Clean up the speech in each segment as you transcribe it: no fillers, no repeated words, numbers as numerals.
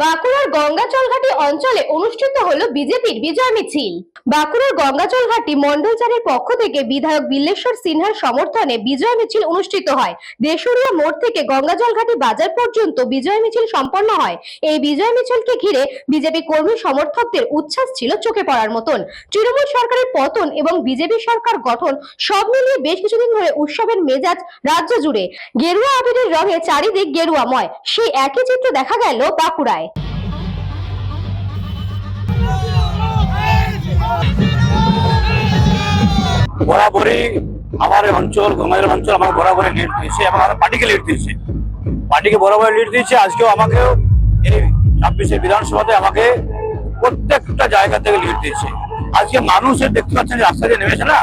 বাঁকুড়ার গঙ্গাচলঘাটি অঞ্চলে অনুষ্ঠিত হলো বিজেপির বিজয় মিছিল। বাঁকুড়ার গঙ্গাচলঘাটি মন্ডল চারের পক্ষ থেকে বিধায়ক বিল্লেশ্বর সিনহার সমর্থনে বিজয় মিছিল অনুষ্ঠিত হয়। দেশুরিয়া মোড় থেকে গঙ্গাজলঘাটি বাজার পর্যন্ত বিজয় মিছিল সম্পন্ন হয়। এই বিজয় মিছিলকে ঘিরে বিজেপি কর্মী সমর্থকদের উচ্ছ্বাস ছিল চোখে পড়ার মতন। তৃণমূল সরকারের পতন এবং বিজেপি সরকার গঠন সব মিলিয়ে বেশ কিছুদিন ধরে উৎসবের মেজাজ রাজ্য জুড়ে। গেরুয়া আবিরের রঙে চারিদিক গেরুয়াময়, সেই একই চিত্র দেখা গেল বাঁকুড়ায়। বরাবরই আমার অঞ্চল গঙ্গাজল অঞ্চল আমার বরাবরই লিড দিয়েছে এবং আমার পার্টিকে লিড দিয়েছে, পার্টিকে বরাবর লিড দিয়েছে। আজকেও আমাকেও এই 26শে বিধানসভাতে আমাকে প্রত্যেকটা জায়গা থেকে লিড দিয়েছে। আজকে মানুষের দেখতে পাচ্ছেন যে রাস্তা দিয়ে নেমেছে না,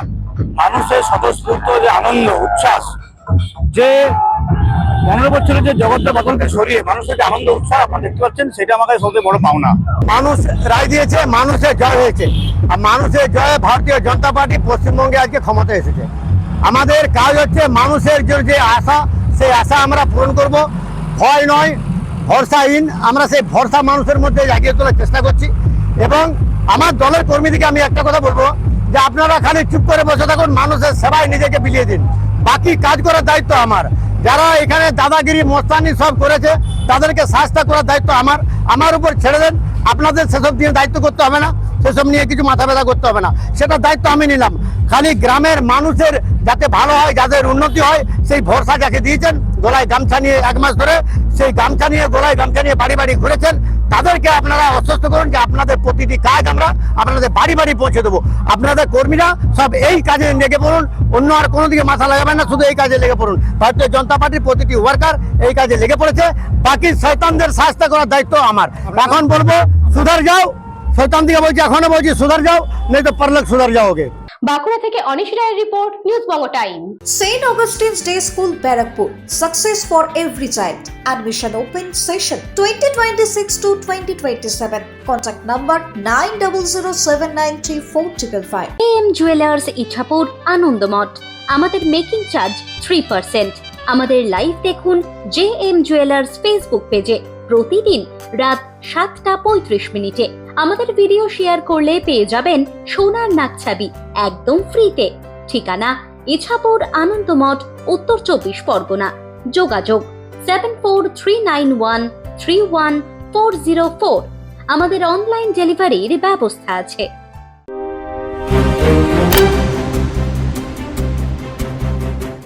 মানুষের স্বতঃস্ফূর্ত যে আনন্দ উচ্ছ্বাস, যে 15 বছরের যে জগৎটা বদলকে সরিয়ে মানুষের যে আনন্দ উৎসাহ আপনারা দেখতে পাচ্ছেন, সেটা আমাকে সবচেয়ে বড় পাওনা। মানুষ রায় দিয়েছে, মানুষের জয় হয়েছে, আর মানুষের জয়ে ভারতীয় জনতা পার্টি পশ্চিমবঙ্গে আজকে ক্ষমতা এসেছে। আমাদের কাজ হচ্ছে মানুষের যে আশা, সেই আশা আমরা পূরণ করব। ভয় নয়, ভরসাহীন, আমরা সেই ভরসা মানুষের মধ্যে জাগিয়ে তোলার চেষ্টা করছি। এবং আমার দলের কর্মীদেরকে আমি একটা কথা বলবো, যে আপনারা খালি চুপ করে বসে থাকুন, মানুষের সেবায় নিজেকে বিলিয়ে দিন, বাকি কাজ করার দায়িত্ব আমার। যারা এখানে দাদাগিরি মস্তানি সব করেছে তাদেরকে শাস্তি করার দায়িত্ব আমার উপর ছেড়ে দেন। আপনাদের সেসব নিয়ে দায়িত্ব করতে হবে না, সেসব নিয়ে কিছু মাথা ব্যথা করতে হবে না, সেটা দায়িত্ব আমি নিলাম। খালি গ্রামের মানুষের যাতে ভালো হয়, যাদের উন্নতি হয়, সেই ভরসা যাকে দিয়েছেন, গলায় গামছা নিয়ে 1 মাস ধরে সেই গামছা নিয়ে গলায় গামছা নিয়ে বাড়ি বাড়ি ঘুরেছেন, তাদেরকে আপনারা আশ্বস্ত করুন যে আপনাদের প্রতিটি কাজ আমরা আপনাদের বাড়ি বাড়ি পৌঁছে দেবো। আপনাদের কর্মীরা সব এই কাজে লেগে পড়ুন, অন্য আর কোনো দিকে মাথা লাগাবেন না, শুধু এই কাজে লেগে পড়ুন। ভারতীয় জনতা পার্টির প্রতিটি ওয়ার্কার এই কাজে লেগে পড়েছে, বাকি শয়তানদের শাস্তি করার দায়িত্ব আমার। এখন বলবো সুধার যাও, শয়তান দিকে বলছি, এখনো বলছি সুধার যাও, नहीं तो परलोक सुधर जाओगे। বাঁকুড়া থেকে অনিশ রায়ের report, news Banga time. St. Augustine's Day School, Barakpur. Success for every child. Admission open session 2026 to 2027. Contact number 9007934555. AM jewellers Ichapur Anandamath. আমাদের মেকিং চার্জ 3%। আমাদের লাইভ দেখুন JM জুয়েলার্স ফেসবুক পেজে প্রতিদিন রাত 7:35 আমাদের ভিডিও শেয়ার করলে পেয়ে যাবেন সোনার নাকছাবি একদম ফ্রিতে। ঠিকানা ইছাপুর আনন্দমঠ, উত্তর 24 পরগনা। যোগাযোগ 7439131404। আমাদের অনলাইন ডেলিভারির ব্যবস্থা আছে।